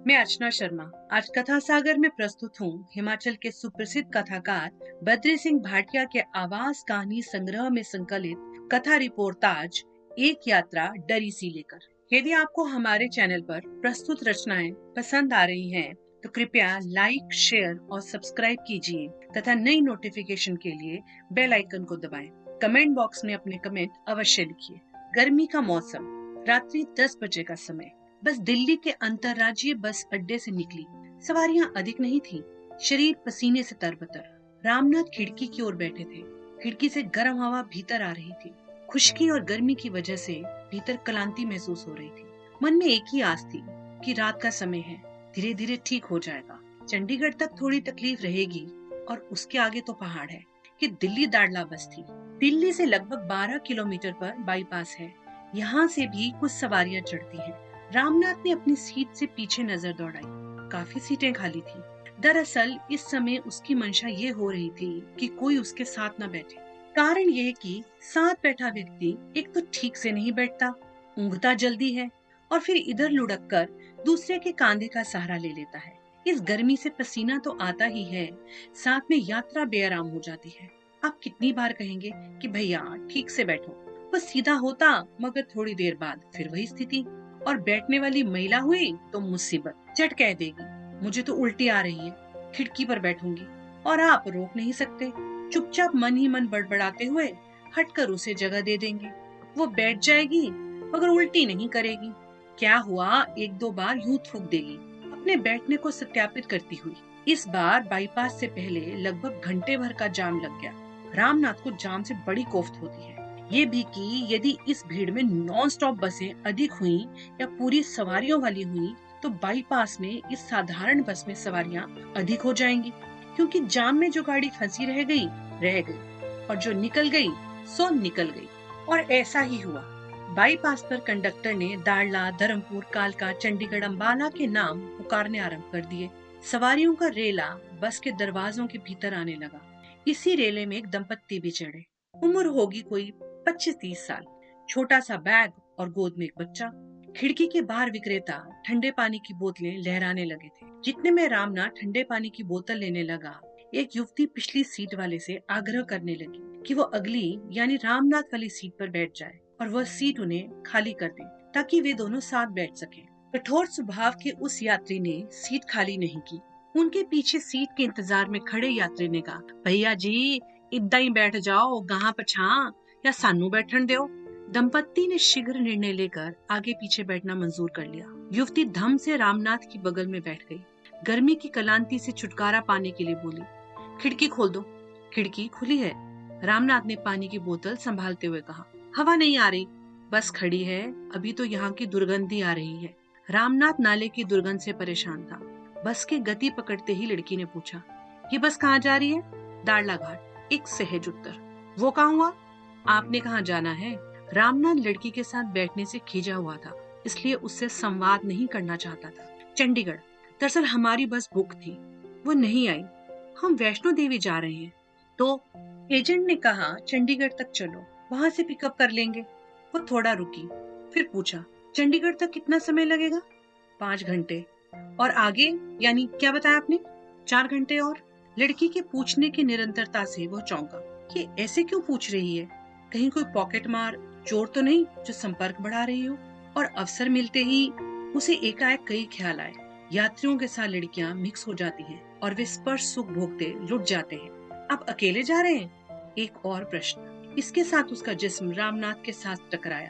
मैं अर्चना शर्मा आज कथा सागर में प्रस्तुत हूँ हिमाचल के सुप्रसिद्ध कथाकार बद्री सिंह भाटिया के आवाज कहानी संग्रह में संकलित कथा रिपोर्टाज एक यात्रा डरी सी लेकर। यदि आपको हमारे चैनल पर प्रस्तुत रचनाएं पसंद आ रही हैं, तो कृपया लाइक, शेयर और सब्सक्राइब कीजिए तथा नई नोटिफिकेशन के लिए बेल आइकन को दबाएं। कमेंट बॉक्स में अपने कमेंट अवश्य लिखिए। गर्मी का मौसम, रात्रि 10 बजे का समय। बस दिल्ली के अंतर्राज्यीय बस अड्डे से निकली। सवारियां अधिक नहीं थीं। शरीर पसीने से तरबतर। रामनाथ खिड़की की ओर बैठे थे। खिड़की से गर्म हवा भीतर आ रही थी। खुश्की और गर्मी की वजह से भीतर क्लांति महसूस हो रही थी। मन में एक ही आस थी कि रात का समय है, धीरे धीरे ठीक हो जाएगा। चंडीगढ़ तक थोड़ी तकलीफ रहेगी और उसके आगे तो पहाड़ है। कि दिल्ली दाड़ला बस थी। दिल्ली से लगभग 12 किलोमीटर पर बाईपास है। यहाँ से भी कुछ सवारियां चढ़ती हैं। रामनाथ ने अपनी सीट से पीछे नजर दौड़ाई। काफी सीटें खाली थी। दरअसल इस समय उसकी मंशा ये हो रही थी कि कोई उसके साथ न बैठे। कारण यह कि साथ बैठा व्यक्ति एक तो ठीक से नहीं बैठता, ऊँघता जल्दी है और फिर इधर लुढ़क कर दूसरे के कांधे का सहारा ले लेता है। इस गर्मी से पसीना तो आता ही है, साथ में यात्रा बेआराम हो जाती है। आप कितनी बार कहेंगे कि भैया ठीक से बैठो। बस सीधा होता, मगर थोड़ी देर बाद फिर वही स्थिति। और बैठने वाली महिला हुई तो मुसीबत। झट कह देगी, मुझे तो उल्टी आ रही है, खिड़की पर बैठूंगी। और आप रोक नहीं सकते। चुपचाप मन ही मन बड़बड़ाते हुए हटकर उसे जगह दे देंगे। वो बैठ जाएगी मगर उल्टी नहीं करेगी। क्या हुआ, एक दो बार यूं थूक देगी, अपने बैठने को सत्यापित करती हुई। इस बार बाईपास से पहले लगभग घंटे भर का जाम लग गया। रामनाथ को जाम से बड़ी कोफ्त होती है। ये भी कि यदि इस भीड़ में नॉन स्टॉप बसें अधिक हुई या पूरी सवारियों वाली हुई, तो बाईपास में इस साधारण बस में सवारियां अधिक हो जाएंगी। क्योंकि जाम में जो गाड़ी फंसी रह गई और जो निकल गई सो निकल गई। और ऐसा ही हुआ। बाईपास पर कंडक्टर ने दाड़ला, धर्मपुर, कालका, चंडीगढ़, अंबाला के नाम पुकारने आरंभ कर दिए। सवारियों का रेला बस के दरवाजों के भीतर आने लगा। इसी रेले में एक दंपत्ति भी चढ़े। उम्र होगी कोई 25-30 साल। छोटा सा बैग और गोद में एक बच्चा। खिड़की के बाहर विक्रेता ठंडे पानी की बोतलें लहराने लगे थे। जितने में रामनाथ ठंडे पानी की बोतल लेने लगा, एक युवती पिछली सीट वाले से आग्रह करने लगी कि वो अगली यानी रामनाथ वाली सीट पर बैठ जाए और वह सीट उन्हें खाली कर दे ताकि वे दोनों साथ बैठ सकें। कठोर स्वभाव के उस यात्री ने सीट खाली नहीं की। उनके पीछे सीट के इंतजार में खड़े यात्री ने कहा, भैया जी इदा ही बैठ जाओ, गां पछा या सानू बैठन दो। दंपत्ति ने शीघ्र निर्णय लेकर आगे पीछे बैठना मंजूर कर लिया। युवती धम से रामनाथ की बगल में बैठ गई। गर्मी की कलांती से छुटकारा पाने के लिए बोली, खिड़की खोल दो। खिड़की खुली है। रामनाथ ने पानी की बोतल संभालते हुए कहा, हवा नहीं आ रही, बस खड़ी है, अभी तो यहाँ की दुर्गंधी आ रही है। रामनाथ नाले की दुर्गंध से परेशान था। बस की गति पकड़ते ही लड़की ने पूछा, ये बस कहाँ जा रही है? दाड़ला घाट, एक सहज उत्तर। वो कहाँ हुआ? आपने कहाँ जाना है? रामनाथ लड़की के साथ बैठने से खींचा हुआ था, इसलिए उससे संवाद नहीं करना चाहता था। चंडीगढ़। दरअसल हमारी बस बुक थी, वो नहीं आई। हम वैष्णो देवी जा रहे हैं। तो एजेंट ने कहा चंडीगढ़ तक चलो, वहां से पिकअप कर लेंगे। वो थोड़ा रुकी, फिर पूछा, चंडीगढ़ तक कितना समय लगेगा? 5 घंटे। और आगे यानी क्या बताया आपने? 4 घंटे और। लड़की के पूछने की निरंतरता से वो चौंका। ये ऐसे क्यों पूछ रही है? कहीं कोई पॉकेट मार चोर तो नहीं जो संपर्क बढ़ा रही हो? और अवसर मिलते ही उसे एकाएक कई ख्याल आए। यात्रियों के साथ लड़कियां मिक्स हो जाती हैं और वे स्पर्श सुख भोगते लुट जाते हैं। आप अकेले जा रहे हैं? एक और प्रश्न। इसके साथ उसका जिस्म रामनाथ के साथ टकराया।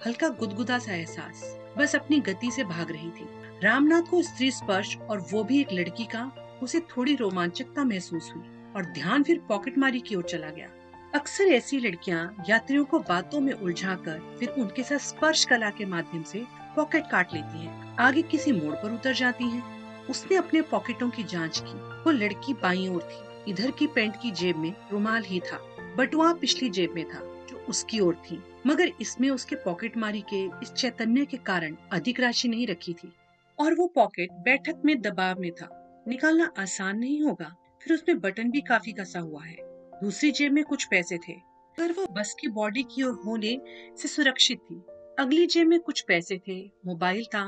हल्का गुदगुदा सा एहसास। बस अपनी गति से भाग रही थी। रामनाथ को स्त्री स्पर्श और वो भी एक लड़की का, उसे थोड़ी रोमांचकता महसूस हुई और ध्यान फिर पॉकेटमारी की ओर चला गया। अक्सर ऐसी लड़कियां यात्रियों को बातों में उलझाकर फिर उनके साथ स्पर्श कला के माध्यम से पॉकेट काट लेती हैं। आगे किसी मोड़ पर उतर जाती हैं। उसने अपने पॉकेटों की जांच की। वो लड़की बाईं ओर थी। इधर की पैंट की जेब में रुमाल ही था। बटुआ पिछली जेब में था जो उसकी ओर थी, मगर इसमें उसके पॉकेटमारी के इस चैतन्य के कारण अधिक राशि नहीं रखी थी। और वो पॉकेट बैठक में दबाव में था, निकालना आसान नहीं होगा। फिर उसमें बटन भी काफी कसा हुआ है। दूसरी जेब में कुछ पैसे थे, पर वो बस की बॉडी की ओर होने से सुरक्षित थी। अगली जेब में कुछ पैसे थे, मोबाइल था,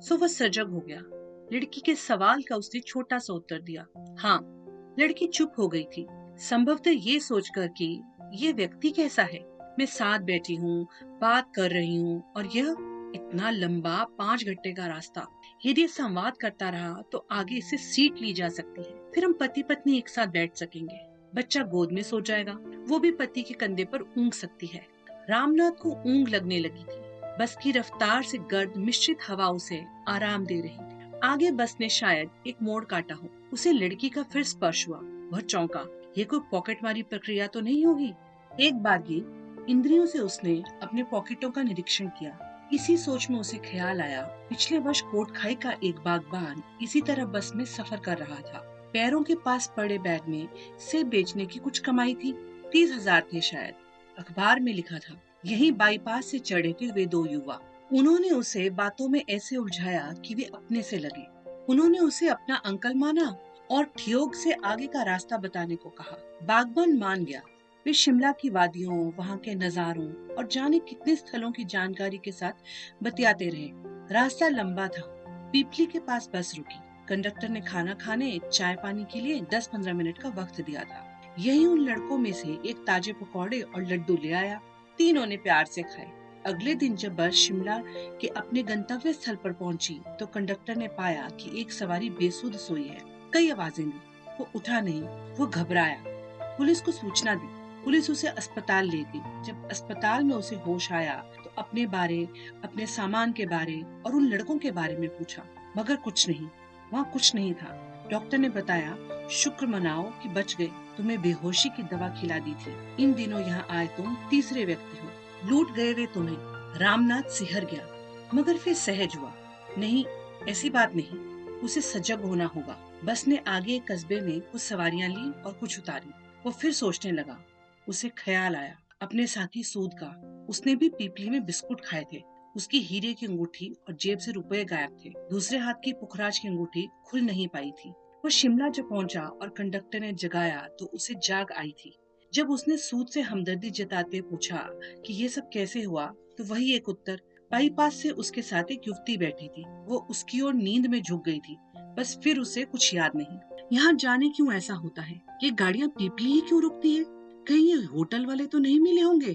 सो वह सजग हो गया। लड़की के सवाल का उसने छोटा सा उत्तर दिया, हाँ। लड़की चुप हो गई थी, संभवतः ये सोचकर कि ये व्यक्ति कैसा है। मैं साथ बैठी हूँ, बात कर रही हूँ, और यह इतना लंबा 5 घंटे का रास्ता। यदि ये संवाद करता रहा तो आगे इसे सीट ली जा सकती है, फिर हम पति पत्नी एक साथ बैठ सकेंगे। बच्चा गोद में सो जाएगा, वो भी पति के कंधे पर ऊँग सकती है। रामनाथ को ऊँग लगने लगी थी। बस की रफ्तार से गर्द मिश्रित हवा उसे आराम दे रही थी। आगे बस ने शायद एक मोड़ काटा हो। उसे लड़की का फिर स्पर्श हुआ। वह चौंका। ये कोई पॉकेटमारी प्रक्रिया तो नहीं होगी? एक बार ये इंद्रियों से उसने अपने पॉकेटों का निरीक्षण किया। इसी सोच में उसे ख्याल आया, पिछले वर्ष कोटखाई का एक बागबान इसी तरह बस में सफर कर रहा था। पैरों के पास पड़े बैग में सेब बेचने की कुछ कमाई थी। 30,000 थे शायद। अखबार में लिखा था। यही बाईपास से चढ़े थे वे दो युवा। उन्होंने उसे बातों में ऐसे उलझाया कि वे अपने से लगे। उन्होंने उसे अपना अंकल माना और ठियोग से आगे का रास्ता बताने को कहा। बागबान मान गया। वे शिमला की वादियों, वहां के नजारों और जाने कितने स्थलों की जानकारी के साथ बतियाते रहे। रास्ता लंबा था। पीपली के पास बस रुकी। कंडक्टर ने खाना खाने, चाय पानी के लिए 10-15 मिनट का वक्त दिया था। यही उन लड़कों में से एक ताजे पकौड़े और लड्डू ले आया। तीनों ने प्यार से खाए। अगले दिन जब बस शिमला के अपने गंतव्य स्थल पर पहुंची तो कंडक्टर ने पाया कि एक सवारी बेसुध सोई है। कई आवाजें दी, वो उठा नहीं। वो घबराया। पुलिस को सूचना दी। पुलिस उसे अस्पताल ले गई। जब अस्पताल में उसे होश आया तो अपने बारे, अपने सामान के बारे और उन लड़कों के बारे में पूछा, मगर कुछ नहीं। वहाँ कुछ नहीं था। डॉक्टर ने बताया, शुक्र मनाओ कि बच गए। तुम्हें बेहोशी की दवा खिला दी थी। इन दिनों यहाँ आए तुम तीसरे व्यक्ति हो। लूट गए वे तुम्हें। रामनाथ सिहर गया, मगर फिर सहज हुआ। नहीं, ऐसी बात नहीं। उसे सजग होना होगा। बस ने आगे एक कस्बे में कुछ सवारियां ली और कुछ उतारी। वो फिर सोचने लगा। उसे ख्याल आया अपने साथी सूद का। उसने भी पीपली में बिस्कुट खाए थे। उसकी हीरे की अंगूठी और जेब से रुपए गायब थे। दूसरे हाथ की पुखराज की अंगूठी खुल नहीं पाई थी। वो शिमला जब पहुंचा और कंडक्टर ने जगाया तो उसे जाग आई थी। जब उसने सूद से हमदर्दी जताते पूछा कि ये सब कैसे हुआ, तो वही एक उत्तर। बाईपास से उसके साथ एक युवती बैठी थी। वो उसकी ओर नींद में झुक गई थी। बस फिर उसे कुछ याद नहीं। यहाँ जाने क्यों ऐसा होता है? ये गाड़ियाँ पीपली ही क्यों रुकती है? कहीं ये होटल वाले तो नहीं मिले होंगे?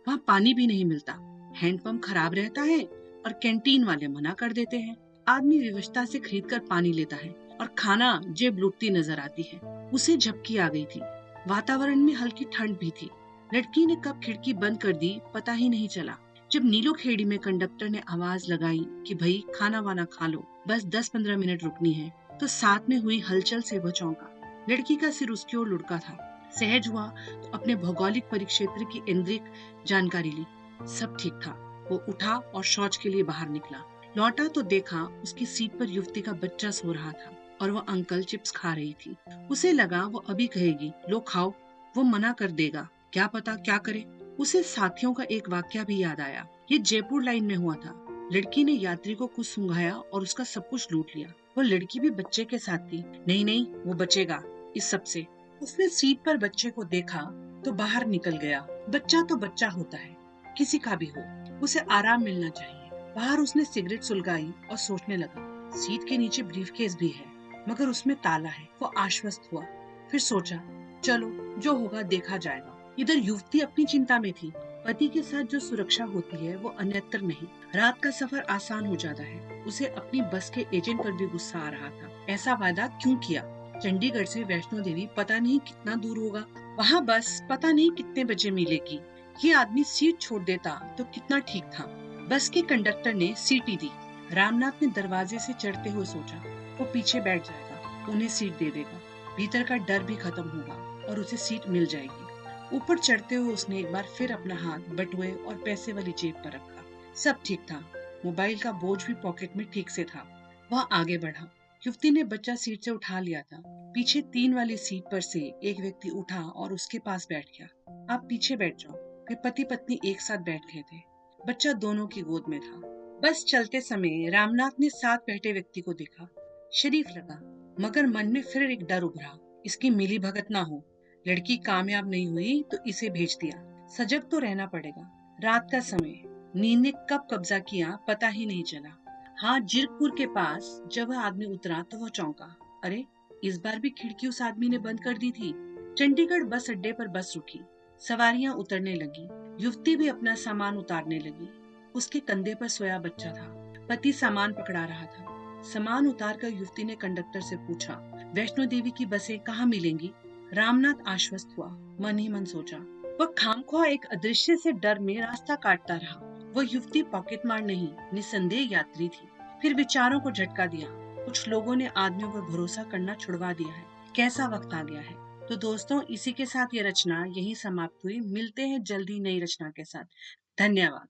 वहाँ पानी भी नहीं मिलता, हैंडपंप खराब रहता है और कैंटीन वाले मना कर देते हैं। आदमी विवशता से खरीद कर पानी लेता है और खाना जेब लुटती नजर आती है। उसे झपकी आ गई थी। वातावरण में हल्की ठंड भी थी। लड़की ने कब खिड़की बंद कर दी पता ही नहीं चला। जब नीलो खेड़ी में कंडक्टर ने आवाज लगाई कि भाई खाना वाना खा लो, बस 10-15 मिनट रुकनी है, तो साथ में हुई हलचल से वह चौंका। लड़की का सिर उसकी ओर लुढ़का था। सहज हुआ तो अपने भौगोलिक परिक्षेत्र की इंद्रिक जानकारी ली। सब ठीक था। वो उठा और शौच के लिए बाहर निकला। लौटा तो देखा उसकी सीट पर युवती का बच्चा सो रहा था और वो अंकल चिप्स खा रही थी। उसे लगा वो अभी कहेगी लो खाओ। वो मना कर देगा, क्या पता क्या करे। उसे साथियों का एक वाक्या भी याद आया। ये जयपुर लाइन में हुआ था। लड़की ने यात्री को कुछ सुंघाया और उसका सब कुछ लूट लिया। वो लड़की भी बच्चे के साथ थी। नहीं नहीं, वो बचेगा इस सब से। उसने सीट पर बच्चे को देखा तो बाहर निकल गया। बच्चा तो बच्चा होता है, किसी का भी हो, उसे आराम मिलना चाहिए। बाहर उसने सिगरेट सुलगाई और सोचने लगा। सीट के नीचे ब्रीफकेस भी है, मगर उसमें ताला है। वो आश्वस्त हुआ। फिर सोचा, चलो जो होगा देखा जाएगा। इधर युवती अपनी चिंता में थी। पति के साथ जो सुरक्षा होती है वो अन्यत्र नहीं। रात का सफर आसान हो जाता है। उसे अपनी बस के एजेंट पर भी गुस्सा आ रहा था। ऐसा वादा क्यों किया? चंडीगढ़ से वैष्णो देवी पता नहीं कितना दूर होगा। वहाँ बस पता नहीं कितने बजे मिलेगी। ये आदमी सीट छोड़ देता तो कितना ठीक था। बस के कंडक्टर ने सीटी दी। रामनाथ ने दरवाजे से चढ़ते हुए सोचा, वो पीछे बैठ जाएगा, उन्हें सीट दे देगा। भीतर का डर भी खत्म होगा और उसे सीट मिल जाएगी। ऊपर चढ़ते हुए उसने एक बार फिर अपना हाथ बटुए और पैसे वाली जेब पर रखा। सब ठीक था। मोबाइल का बोझ भी पॉकेट में ठीक से था। वह आगे बढ़ा। युवती ने बच्चा सीट से उठा लिया था। पीछे 3 वाली सीट पर से एक व्यक्ति उठा और उसके पास बैठ गया। आप पीछे बैठ जाओ। वे पति पत्नी एक साथ बैठ गए थे। बच्चा दोनों की गोद में था। बस चलते समय रामनाथ ने साथ बैठे व्यक्ति को देखा। शरीफ लगा, मगर मन में फिर एक डर उभरा। इसकी मिली भगत ना हो। लड़की कामयाब नहीं हुई तो इसे भेज दिया। सजग तो रहना पड़ेगा। रात का समय, नींद ने कब कब्जा किया पता ही नहीं चला। हाँ, जीरकपुर के पास जब वह आदमी उतरा तो वह चौंका। अरे, इस बार भी खिड़की उस आदमी ने बंद कर दी थी। चंडीगढ़ बस अड्डे पर बस रुकी। सवारियां उतरने लगी। युवती भी अपना सामान उतारने लगी। उसके कंधे पर सोया बच्चा था। पति सामान पकड़ा रहा था। सामान उतार कर युवती ने कंडक्टर से पूछा, वैष्णो देवी की बसें कहाँ मिलेंगी? रामनाथ आश्वस्त हुआ। मन ही मन सोचा, वह खामख्वाह एक अदृश्य से डर में रास्ता काटता रहा। वह युवती पॉकेटमार नहीं, निसंदेह यात्री थी। फिर विचारों को झटका दिया। कुछ लोगों ने आदमियों पर भरोसा करना छुड़वा दिया है। कैसा वक्त आ गया है। तो दोस्तों, इसी के साथ ये रचना यही समाप्त हुई। मिलते हैं जल्दी नई रचना के साथ। धन्यवाद।